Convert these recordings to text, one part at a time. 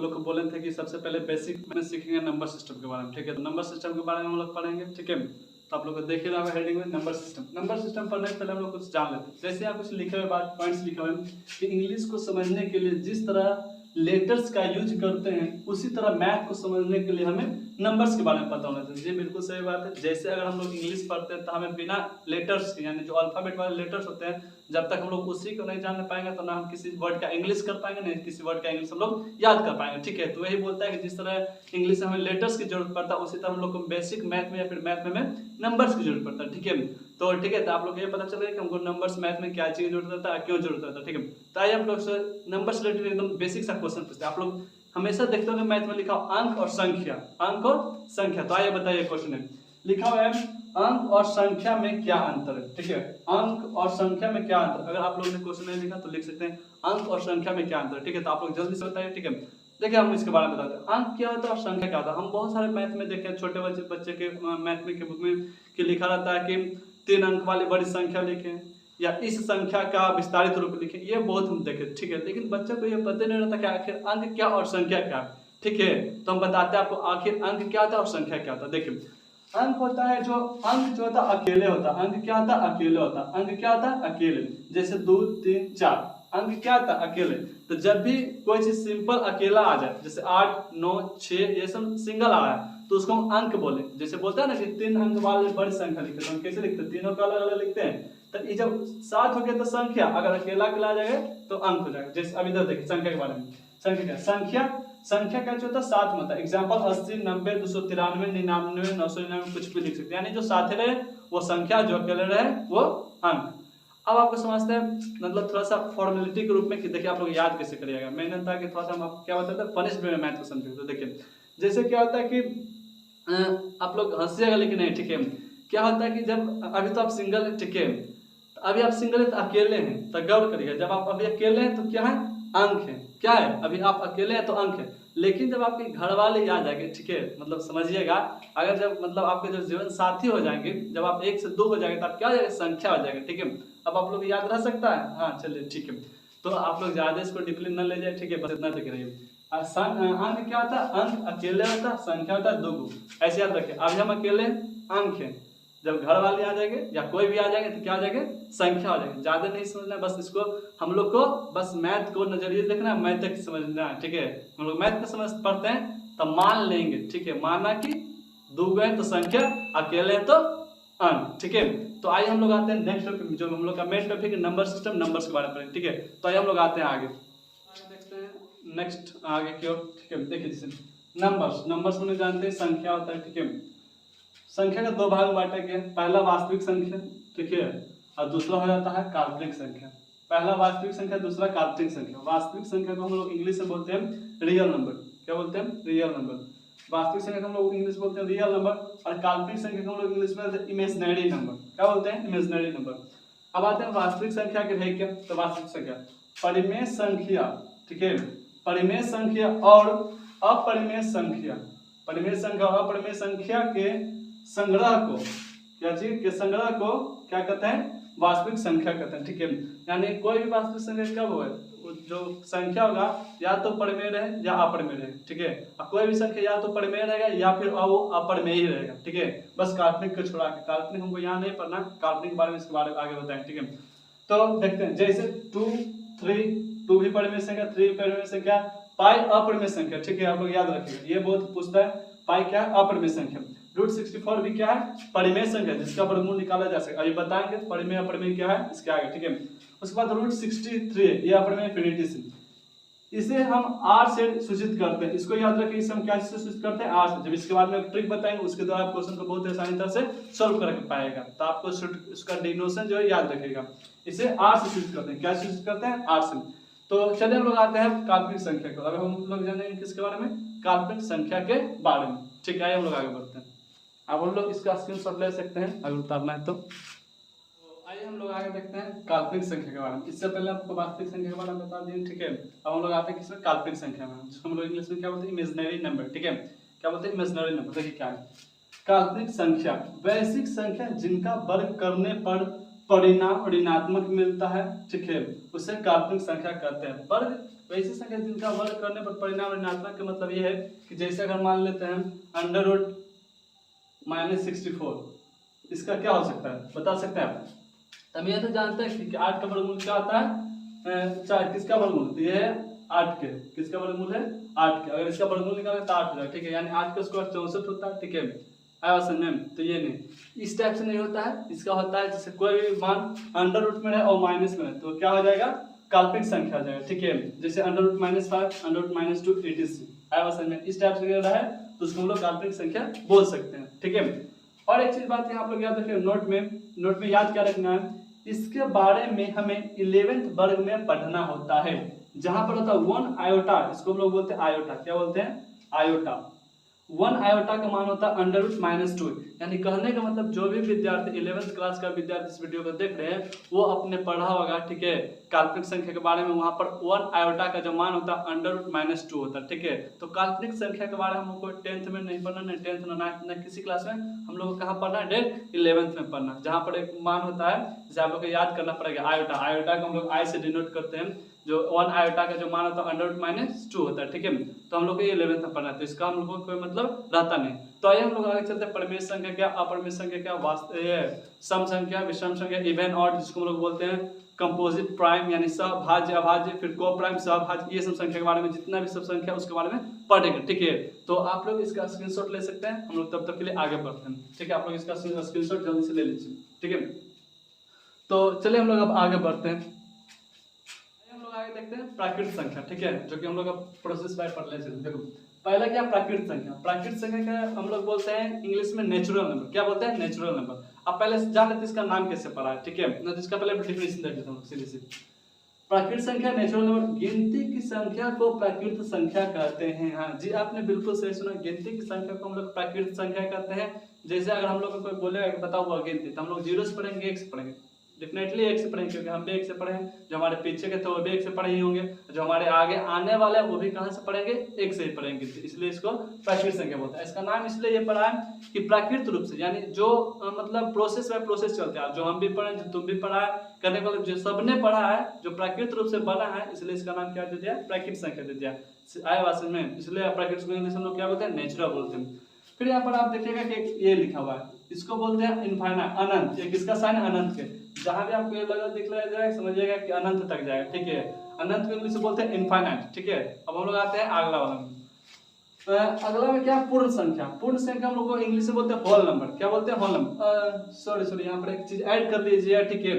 लोग को बोले थे कि सबसे पहले बेसिक में सीखेंगे नंबर सिस्टम के बारे में, ठीक है। तो नंबर सिस्टम के बारे में हम लोग पढ़ेंगे, ठीक है। तो आप लोग को देख रहे हैं हेडिंग में नंबर सिस्टम पढ़ने से पहले हम लोग कुछ जान लेते हैं। जैसे आप कुछ लिखे हुए बात पॉइंट्स लिखे हुए कि इंग्लिश को समझने के लिए जिस तरह लेटर्स का यूज करते हैं उसी तरह मैथ को समझने के लिए हमें नंबर्स के बारे में पता होना चाहिए। जी बिल्कुल सही बात है। जैसे अगर हम लोग इंग्लिश पढ़ते हैं तो हमें बिना लेटर्स के यानी जो अल्फाबेट वाले लेटर्स होते हैं जब तक हम लोग उसी को नहीं जान पाएंगे तो ना हम किसी वर्ड का इंग्लिश कर पाएंगे नहीं किसी वर्ड का इंग्लिश हम लोग याद कर पाएंगे, ठीक है। तो वही बोलता है कि जिस तरह इंग्लिश में हमें लेटर्स की जरूरत पड़ता है उसी तरह हम लोग को बेसिक मैथ में या फिर मैथ में नंबर्स की जरूरत पड़ता है, ठीक है। तो ठीक है, तो आप लोग ये पता चल रहा है कि हमको नंबर्स मैथ में क्या चीज जरूरत होता है, क्यों जरूरत होता है, ठीक है। तो आइए हम लोग से नंबर से रिलेटेड एकदम बेसिक सा क्वेश्चन पूछते हैं। आप लोग हमेशा देखते होंगे मैथ में लिखा अंक और संख्या, अंक और संख्या। तो आइए बताइए क्वेश्चन है लिखा हुआ है अंक और संख्या में क्या अंतर है, ठीक है। अंक और संख्या में क्या अंतर, अगर आप लोगों ने क्वेश्चन नहीं लिखा तो लिख सकते हैं अंक और संख्या में क्या अंतर है, ठीक है। तो आप लोग जल्दी से बताइए, ठीक है। देखिए हम इसके बारे में बताते हैं अंक क्या होता है और संख्या क्या होता है। हम बहुत सारे मैथ में देखे छोटे बच्चे के मैथ में के बुक में कि लिखा रहता है कि 3 अंक वाली बड़ी संख्या लिखें या इस संख्या का विस्तारित रूप लिखें, ये बहुत हम देखे, ठीक है। लेकिन बच्चों को ये पता नहीं रहता कि आखिर अंक क्या और संख्या क्या, ठीक है। तो हम बताते हैं आपको आखिर अंक क्या होता है और संख्या क्या होता है। देखिए अंक होता है जो अंक जो होता है अकेले होता है, अंक क्या होता है अकेले होता है, अंक क्या होता है अकेले, जैसे 2 3 4 अंक क्या होता है अकेले। तो जब भी कोई चीज सिंपल अकेला आ जाए जैसे 8 9 6 ये सब सिंगल आ रहा है तो उसको हम अंक बोले। जैसे बोलते हैं ना कि 3 अंक वाले बड़ी संख्या लिखते हैं, तो हम कैसे लिखते हैं तीनों का अलग अलग लिखते हैं। तो ये जब साथ हो गया तो संख्या, अगर अकेला अकेला आ जाएगा तो अंक हो जाएगा। जैसे अभी इधर देखिए संख्या के बारे में, संख्या क्या संख्या का जो होता है साथ में होता है। एग्जाम्पल 80 90 293 99 999 कुछ भी लिख सकते हैं, यानी जो साथ रहे वो संख्या, जो अकेले रहे वो अंक। अब आपको समझते हैं मतलब थोड़ा सा फॉर्मेलिटी के रूप में कि देखिए आप लोग याद कैसे करिएगा। मैंने था कि थोड़ा सा हम आपको क्या बताते हैं फनिश्ड वे में मैथ को समझे। तो देखिए जैसे क्या होता है कि आप लोग हंसिएगा लेकिन नहीं, ठीक है। क्या होता है कि जब अभी तो आप सिंगल है, ठीक है। अभी आप सिंगल है तो अकेले हैं, तो गौर करिएगा जब आप अभी अकेले हैं तो क्या है अंक है, क्या है अभी आप अकेले हैं तो अंक है। लेकिन जब आपके घर वाले आ जाएंगे, ठीक है, मतलब समझिएगा अगर जब मतलब आपके जो जीवन साथी हो जाएंगे जब आप 1 से 2 हो जाएंगे तो आप क्या हो जाएगा संख्या हो जाएगा, ठीक है। अब आप लोग याद रह सकता है, हाँ चलिए ठीक है। तो आप लोग ज्यादा इसको डिफिन न ले जाए, ठीक है, बस इतना देख रहिए। अंक क्या होता है अंक अकेले होता है, संख्या होता है 2 ऐसे याद रखें। अभी हम अकेले अंक है, जब घर वाले आ जाएंगे या कोई भी आ जाएंगे तो क्या आ जाएंगे संख्या हो जाएगी। ज्यादा नहीं समझना, बस इसको हम लोग को बस मैथ को नजरिए देखना है, मैथ तक समझना है, ठीक है। हम लोग मैथ को समझ पढ़ते हैं तो मान लेंगे, ठीक है, माना कि 2 है तो संख्या, अकेले है तो अंक, ठीक है। तो आइए हम लोग आते हैं नेक्स्ट टॉपिक जो हम लोग का मेन टॉपिक है नंबर सिस्टम, नंबर्स के बारे में, ठीक है। तो आइए हम लोग आते हैं आगे देखते हैं नेक्स्ट आगे की ओर, ठीक है। देखिए जैसे नंबर्स में जानते हैं संख्या होता है, ठीक है। संख्या का 2 भाग में बांटा गया, पहला वास्तविक संख्या, ठीक है, और दूसरा हो जाता है काल्पनिक संख्या। पहला वास्तविक संख्या, दूसरा काल्पनिक संख्या। वास्तविक संख्या को हम लोग इंग्लिश में बोलते हैं रियल नंबर, क्या बोलते हैं रियल नंबर। वास्तविक संख्या को हम लोग इंग्लिश बोलते हैं रियल नंबर और काल्पनिक संख्या को हम लोग इंग्लिश में इमेजिनरी नंबर, क्या बोलते हैं इमेजिनरी नंबर। अब आते हैं वास्तविक संख्या के है क्या, तो वास्तविक संख्या परिमेय संख्या, ठीक है, परिमेय संख्या और अपरिमेय संख्या, परिमेय संख्या और अपरिमेय संख्या के संग्रह को, क्या चीज के संग्रह को क्या कहते हैं वास्तविक संख्या कहते हैं, ठीक है। यानी कोई भी वास्तविक संख्या कब होगा जो संख्या होगा या तो परिमेय रहे या अपरिमेय रहे, ठीक है। और कोई भी संख्या या तो परिमेय रहेगा या फिर वो अपरिमेय ही रहेगा, ठीक है। बस काल्पनिक को छोड़ा के, काल्पनिक हमको यहाँ नहीं पढ़ना, काल्पनिक के बारे में इसके बारे में आगे बताएंगे, ठीक है। तो देखते हैं जैसे 2 3 2 भी परिमेय संख्या, 3 परिमेय संख्या, पाई अपरिमेय संख्या, ठीक है। आप लोग याद रखिएगा ये बहुत पूछता है, पाई क्या है अपरिमेय संख्या। √64 भी क्या है परिमेय संख्या जिसका वर्गमूल निकाला जा सके, अभी बताएंगे परिमेय अपरिमेय क्या है इसके आगे, ठीक है। उसके बाद √63 ये अपरिमेय इनफिनिटी से, इसे हम r से सूचित करते हैं, इसको याद रखिए, इसे हम क्या से सूचित करते हैं r से। जब इसके बाद में एक ट्रिक बताएंगे उसके द्वारा आप क्वेश्चन को बहुत आसानी तरह से सॉल्व कर पाएगा, तो आपको उसका डिनोशन जो है याद रखिएगा। इसे r से सूचित करते हैं, क्या सूचित करते हैं r से। तो चलिए हम लोग आते हैं काल्पनिक संख्या को। अब हम लोग जानेंगे किसके बारे में काल्पनिक संख्या के बारे में, ठीक है। हम लोग आगे बढ़ते हैं, अब हम लोग इसका स्क्रीनशॉट ले सकते हैं अगर उतारना है तो। आइए हम लोग आगे देखते हैं काल्पनिक संख्या के बारे में। इससे पहले आपको वास्तविक संख्या के बारे में बता दिए, ठीक है। अब हम लोग आते हैं किसमें काल्पनिक संख्या में, जिसको हम लोग इंग्लिश में क्या बोलते हैं इमेजिनरी नंबर, ठीक है। क्या बोलते हैं इमेजिनरी नंबर। देखिए क्या है काल्पनिक संख्या, वैश्विक संख्या जिनका वर्ग करने पर परिणाम ऋणात्मक मिलता है, ठीक है, उसे काल्पनिक संख्या कहते हैं। वर्ग वैसी संख्या जिनका वर्ग करने पर परिणाम ऋणात्मक का मतलब ये है कि जैसे अगर मान लेते हैं अंडर रूट -64, इसका क्या हो सकता है बता सकते हैं आप? हम ये तो जानते हैं कि 8 का वर्गमूल क्या होता है 4, किसका वर्गमूल? तो ये है 8 के, किसका वर्गमूल है 8 के, अगर इसका वर्गमूल निकालें तो 8 हो जाएगा, ठीक है, यानी 8 का स्क्वायर 64 होता है, ठीक है, आया समझ में? तो ये नहीं, इस टाइप से नहीं होता है, इसका होता है जैसे कोई भी मान अंडर रूट में है और माइनस में है तो क्या हो जाएगा काल्पनिक संख्या हो जाएगा, ठीक है, जैसे under root -5 under root -2 etc, आया समझ में? इस टाइप से रहा है तो उसको हम लोग काल्पनिक संख्या बोल सकते हैं, ठीक है। और एक चीज बात यहाँ आप लोग याद रखिए, नोट में याद क्या रखना है, इसके बारे में हमें 11th वर्ग में पढ़ना होता है, जहां पर होता है 1 आयोटा, इसको हम लोग बोलते हैं आयोटा, क्या बोलते हैं आयोटा, 1 आयोटा का मान होता है अंडर रूट -2, यानी कहने का मतलब जो भी विद्यार्थी 11th क्लास का विद्यार्थी इस वीडियो को देख रहे हैं वो अपने पढ़ा होगा, ठीक है, काल्पनिक संख्या के बारे में, वहां पर 1 आयोटा का जो मान होता है अंडर रूट -2 होता है, ठीक है। तो काल्पनिक संख्या के बारे में हमको 10th में नहीं पढ़ना, नहीं 10th ना 9th ना किसी क्लास में, हम लोग को कहाँ पढ़ना है डायरेक्ट 11th में पढ़ना, जहाँ पर एक मान होता है जैसे आप लोग को याद करना पड़ेगा आयोटा, आयोटा को हम लोग आई से डिनोट करते हैं, जो 1 आयोटा का जो मान होता है अंडर रूट -2 होता है, ठीक है, तो हम लोग को ये 11th में पढ़ना है, तो इसका हम लोग को कोई मतलब रहता नहीं। तो आइए हम लोग आगे चलते हैं, परिमेय संख्या क्या, अपरिमेय संख्या क्या, सम संख्या, विषम संख्या, इवन ऑड, जिसको हम लोग बोलते हैं कंपोजिट प्राइम यानी सहभाज्य अभाज्य, फिर को प्राइम सहभाज्य, ये सब संख्या के बारे में जितना भी सब संख्या उसके बारे में पढ़ेंगे, ठीक है। तो आप लोग इसका स्क्रीनशॉट ले सकते हैं, हम लोग तब तक के लिए आगे बढ़ते हैं, ठीक है, आप लोग इसका स्क्रीनशॉट जल्दी से ले लीजिए, ठीक है। तो चलिए हम लोग अब आगे बढ़ते हैं, आगे देखते हैं प्राकृतिक संख्या, ठीक है, जो कि हम लोग अब प्रोसेस बाय पढ़ लेते हैं। देखो पहला क्या प्राकृतिक संख्या, प्राकृतिक संख्या का हम लोग बोलते हैं इंग्लिश में नेचुरल नंबर, क्या बोलते हैं नेचुरल नंबर। अब पहले जान लेते हैं इसका नाम कैसे पड़ा है, ठीक है, ना इसका पहले डेफिनेशन देख लेते हैं सीधे सीधे। प्राकृतिक संख्या नेचुरल नंबर, गिनती की संख्या को प्राकृतिक संख्या कहते हैं। हाँ जी, आपने बिल्कुल सही सुना, गिनती की संख्या को हम लोग प्राकृतिक संख्या कहते हैं। जैसे अगर हम लोग को कोई बोलेगा कि बताओ हुआ गिनती, तो हम लोग 0 से पढ़ेंगे 1 से पढ़ेंगे, डेफिनेटली 1 से पढ़ेंगे, क्योंकि हम भी 1 से पढ़े हैं, जो हमारे पीछे के थे वो भी 1 से पढ़े ही होंगे, जो हमारे आगे आने वाले हैं वो भी कहां से पढ़ेंगे 1 से ही पढ़ेंगे, इसलिए इसको प्राकृतिक संख्या बोलते हैं। इसका नाम इसलिए ये पढ़ा है कि प्राकृतिक रूप से, यानी जो मतलब प्रोसेस बाय प्रोसेस चलते हैं, जो हम भी पढ़े, जो तुम भी पढ़ा है, करने का मतलब जो सबने पढ़ा है, जो प्राकृतिक रूप से बना है, इसलिए इसका नाम क्या दे दिया प्राकृतिक संख्या दे दिया, आया बात में, इसलिए प्राकृतिक इंग्लिश हम लोग क्या बोलते हैं नेचुरल बोलते हैं। फिर यहाँ पर आप देखिएगा कि ये लिखा हुआ है, इसको बोलते हैं इनफाइनाइट, अनंत, ये किसका साइन अनंत के, जहां भी आपको ये लगा दिख रहा है समझिएगा कि अनंत तक जाएगा, ठीक है, अनंत को इंग्लिश में बोलते हैं इनफाइनाइट, ठीक है। अब हम लोग आते हैं अगला वाला में, अगला में क्या पूर्ण संख्या, पूर्ण संख्या हम लोग को इंग्लिश में बोलते हैं होल नंबर, क्या बोलते हैं होल नंबर, सॉरी यहाँ पर एक चीज ऐड कर लीजिए, ठीक है,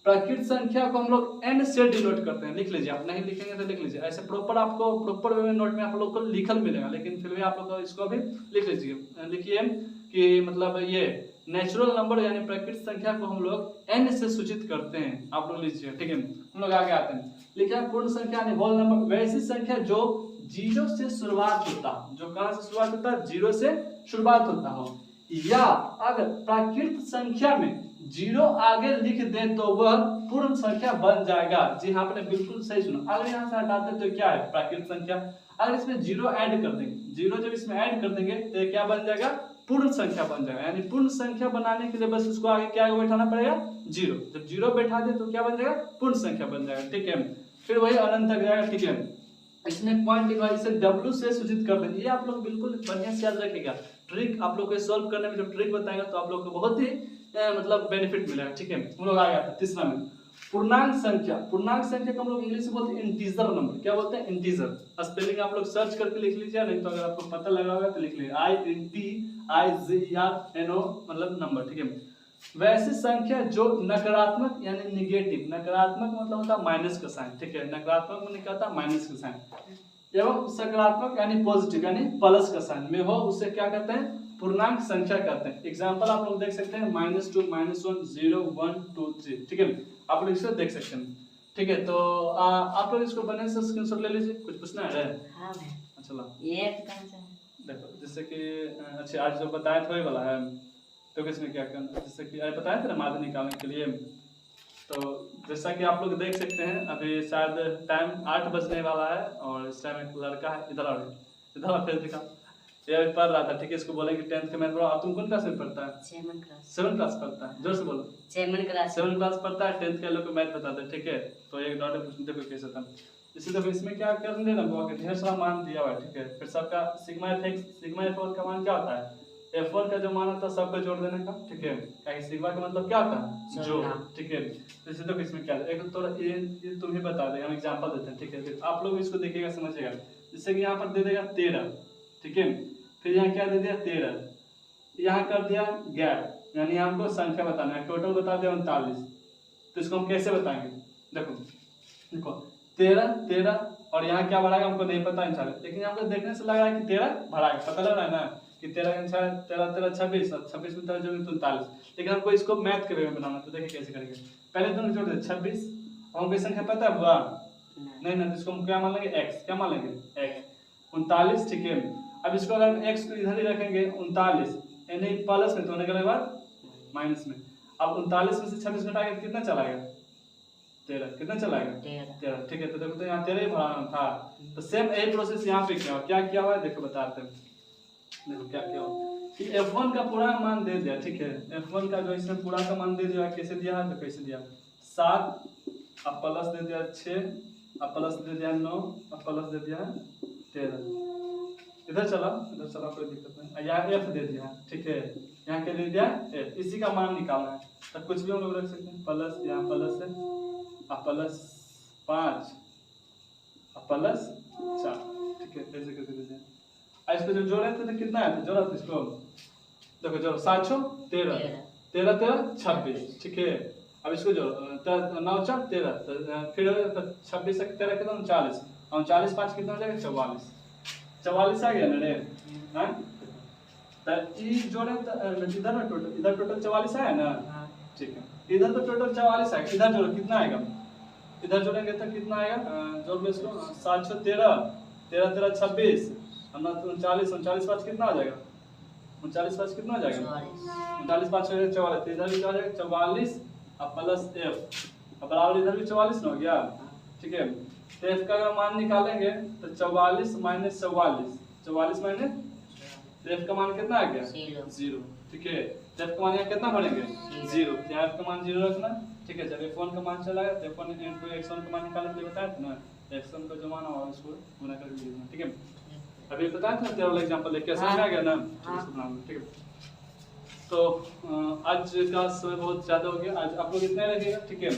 प्राकृतिक संख्या को हम लोग n से डिनोट करते हैं, लिख लीजिए, आप नहीं लिखेंगे तो लिख लीजिए, ऐसे प्रॉपर आपको प्रॉपर वे में नोट में आप लोग को लिखल मिलेगा, लेकिन फिर भी आप लोग को इसको भी लिख लीजिए, लिखिए कि मतलब ये नेचुरल नंबर यानी प्राकृतिक संख्या को हम लोग n से सूचित करते हैं, आप लोग लीजिए, ठीक है। हम लोग आगे आते हैं, लिखा है पूर्ण संख्या यानी होल नंबर, वैसी संख्या जो 0 से शुरुआत होता, जो कहां से शुरुआत होता है 0 से शुरुआत होता हो, या अगर प्राकृतिक संख्या में 0 आगे लिख दे तो वह पूर्ण संख्या बन जाएगा। जी हाँ, आपने बिल्कुल सही सुना। अगर यहाँ से हटाते तो क्या है प्राकृतिक संख्या, अगर इसमें 0 ऐड कर देंगे, 0 जब इसमें ऐड कर देंगे तो क्या बन जाएगा पूर्ण संख्या बन जाएगा, यानी पूर्ण संख्या बनाने के लिए बस उसको आगे क्या बैठाना पड़ेगा 0, जब 0 बैठा दे तो क्या बन जाएगा पूर्ण संख्या बन जाएगा, ठीक है। फिर वही अनंत तक जाएगा, ठीक है। इसमें पॉइंट लिखा है, इसे W से सूचित कर देंगे, ये आप लोग बिल्कुल बढ़िया से याद रखिएगा, ट्रिक आप लोग को सॉल्व करने में जो ट्रिक बताएगा तो आप लोग को बहुत ही मतलब बेनिफिट मिलेगा, ठीक है। हम लोग आ गया तीसरा में पूर्णांक संख्या, पूर्णांक संख्या को हम लोग इंग्लिश में बोलते हैं इंटीजर नंबर, क्या बोलते हैं इंटीजर, स्पेलिंग आप लोग सर्च करके लिख लीजिए, नहीं तो अगर आपको पता लगा होगा तो लिख लीजिए INTIZERNO मतलब नंबर, ठीक है। वैसी संख्या जो नकारात्मक यानी निगेटिव, नकारात्मक मतलब होता है माइनस का साइन, ठीक है, नकारात्मक में क्या होता है माइनस का साइन, एवं सकारात्मक यानी पॉजिटिव यानी प्लस का साइन में हो, उसे क्या कहते हैं पूर्णांक संख्या कहते हैं। एग्जांपल आप लोग देख सकते हैं -2 -1 0 1 2 3, ठीक है, आप लोग इसको देख सकते हैं, ठीक है। तो आप लोग इसको बने से स्क्रीनशॉट ले लीजिए, कुछ पूछना है? हां भाई, अच्छा ये कहां से देखो, जैसे कि अच्छा आज जो बताया था वही वाला है, तो किसमें क्या करना, जैसे कि आज बताया था ना माध्य निकालने के लिए, तो जैसा कि आप लोग देख सकते हैं अभी शायद टाइम 8 बजने वाला है और इस टाइम एक लड़का है इधर आ फिर दिखा, ये पढ़ रहा था, ठीक है, इसको बोलेंगे 10th के मैथ पढ़ो। तुम कौन क्लास में पढ़ता है? 7 क्लास पढ़ता है, जोर से बोलो 7 क्लास पढ़ता है, 10th के लोग को मैथ बताते हैं, ठीक है। तो एक डॉट पूछते देखो कैसे था, इसी तरह इसमें क्या कर लेना होगा, ढेर सारा मान दिया हुआ है, ठीक है। फिर सबका सिग्मा F1 का मान क्या होता है, F1 का जो मान होता है सबको जोड़ देने का, ठीक है। क्या सिग्मा का मतलब क्या होता है, जो, ठीक है। जैसे तो इसमें क्या एक थोड़ा ये तुम ही बता दे, हम एग्जांपल देते हैं, ठीक है। फिर आप लोग इसको देखिएगा समझिएगा। जैसे कि यहाँ पर दे देगा 13, ठीक है। फिर यहाँ क्या दे दिया 13, यहाँ कर दिया गैप, यानी हमको संख्या बताना है, टोटल बता दिया 39। तो इसको हम कैसे बताएंगे, देखो 13 और यहाँ क्या बढ़ाएगा हमको नहीं पता इंशाल्लाह, लेकिन हमको देखने से लग रहा है कि 13 बढ़ाएगा, पता लग रहा है ना कि 13 26 26 में 13 जोड़ेंगे तो 39। लेकिन हमको इसको मैथ के वे में बनाना, तो देखिए कैसे करेंगे। पहले दोनों जोड़ दे 26, हमको संख्या पता है बुआ नहीं ना, इसको हम क्या मान लेंगे x, क्या मान लेंगे x 39, ठीक है। अब इसको अगर हम x को इधर ही रखेंगे 39, यानी प्लस में तो होने के बाद माइनस में। अब 39 में से 26 घटाएंगे कितना चलाएगा 13, कितना चलाएगा 13, ठीक है। तो देखो तो यहाँ 13 ही बढ़ाना था, तो सेम यही प्रोसेस यहाँ पे क्या किया हुआ है, देखो बताते हैं। देखो क्या किया हुआ कि F1 का पूरा मान दे दिया, ठीक है। F1 का जो इसमें पूरा का मान दे दिया, कैसे दिया है, तो कैसे दिया 7, अब प्लस दे दिया 6, अब प्लस दे दिया 9, अब प्लस दे दिया 13। इधर चला कोई दिक्कत नहीं। यहाँ F दे दिया, ठीक है। यहाँ क्या दे दिया F, इसी का मान निकालना है, तो कुछ भी हम लोग रख सकते हैं। प्लस यहाँ प्लस है, अब प्लस 5, अब प्लस 4, ठीक है। ऐसे करके दे दिया। इसको जो जोड़े थे तो कितना है, जोड़ा था इसको, देखो जोड़ो 7 13 13 13 26, ठीक है। अब इसको जोड़ो 9 4 13, फिर 26 से 13 कितना 39, और 39 5 कितना हो जाएगा 44, 44 आ गया ना रे, हां। तो ई जोड़े इधर ना टोटल 44 आया ना, ठीक है। इधर तो टोटल 44 आएगा, इधर जोड़ो कितना आएगा, इधर जोड़ेंगे तो कितना आएगा, जोड़ लो इसको 7 13 13 13 26 39 39 5 कितना हो जाएगा, 39 5 कितना हो जाएगा 39 5 हो जाएगा 44, इधर भी क्या हो जाएगा 44, अब प्लस F, अब बराबर इधर भी 44 हो गया, ठीक है। तो F का अगर मान निकालेंगे तो 44 माइनस 44, 44 माइनस, तो F का मान कितना आ गया 0, ठीक है। तो F का मान यहाँ कितना भरेंगे 0, यहाँ F का मान 0 रखना, ठीक है। जब F1 का मान चला गया तो F1 इनटू x1 का मान निकालने के लिए बताया था ना, x1 का जो मान होगा उसको गुणा करके लिखना, ठीक है। अभी बताया था तेरा वाला एग्जांपल देख के समझ आ गया ना, ठीक है। तो आज का समय बहुत ज्यादा हो गया, आज आप लोग इतना ही रखिएगा, ठीक है।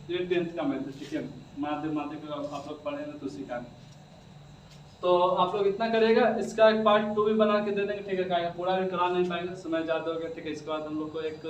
ये 10th का मैथ, ठीक है। माध्यमिक आप लोग पढ़े ना तो सीखा, तो आप लोग इतना करिएगा। इसका एक पार्ट 2 भी बना के दे देंगे, ठीक है। क्या पूरा भी करा नहीं पाएंगे, समय ज्यादा हो गया, ठीक है। इसके बाद हम लोग को एक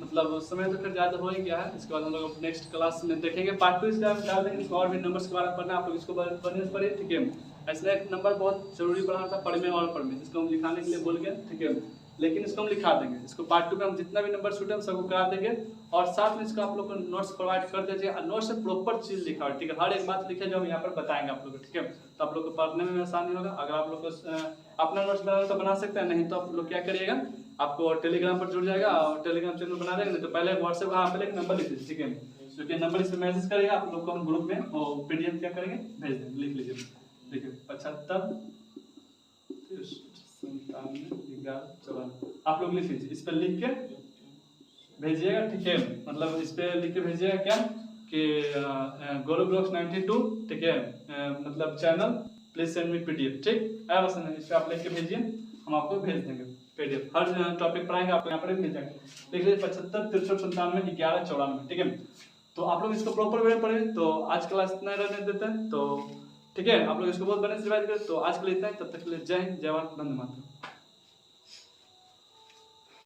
मतलब समय तो फिर ज्यादा हो ही गया है, इसके बाद हम लोग नेक्स्ट क्लास में देखेंगे पार्ट 2 इसका डाल देंगे। इसको और भी नंबर्स के बारे में पढ़ना है, आप लोग इसको बढ़िया से पढ़िए, ठीक है। ऐसा एक नंबर बहुत जरूरी पढ़ा था, पढ़ में और पढ़ में, इसको हम लिखाने के लिए बोल गए, ठीक है। लेकिन इसको हम लिखा देंगे, इसको पार्ट 2 में हम जितना भी नंबर छूटे हम सबको करा देंगे, और साथ में इसको आप लोग को नोट्स प्रोवाइड कर दीजिए, और नोट्स से प्रॉपर चीज लिखा हो, ठीक है। हर एक बात लिखे जो हम यहाँ पर बताएंगे आप लोग को, ठीक है। तो आप लोग को पढ़ने में आसानी होगा। अगर आप लोग को अपना नोट्स बनाना तो बना सकते हैं, नहीं तो आप लोग क्या करिएगा, आपको टेलीग्राम पर जुड़ जाएगा और टेलीग्राम चैनल बना देंगे, तो पहले व्हाट्सएप पहले एक नंबर लिख लीजिए, ठीक है। क्योंकि नंबर इस पे मैसेज करेगा, आप लोग को हम ग्रुप में और पीडीएफ क्या करेंगे भेज देंगे, लिख लीजिए, ठीक है। 75 97 11 54 आप लोग लिख लीजिए, इस पर लिख के भेजिएगा, ठीक है। मतलब इस पे लिख के भेजिएगा क्या कि गौरव ब्लॉग्स 92, ठीक है, मतलब channel please send me PDF, ठीक है। बस इस पे आप लिख के भेजिए, हम आपको भेज देंगे पीडीएफ। हर टॉपिक पढ़ाएंगे, आपको यहाँ पर भेज देंगे। लिख लीजिए 75 63 97 11 94, ठीक है। तो आप लोग इसको प्रॉपर वे में पढ़ें। तो आज क्लास इतना रहने देते हैं, तो ठीक है। आप लोग इसको बहुत बढ़िया से रिवाइज करें। तो आज के लिए इतना ही, तब तक के लिए जय हिंद, जय भारत, वंदे मातरम।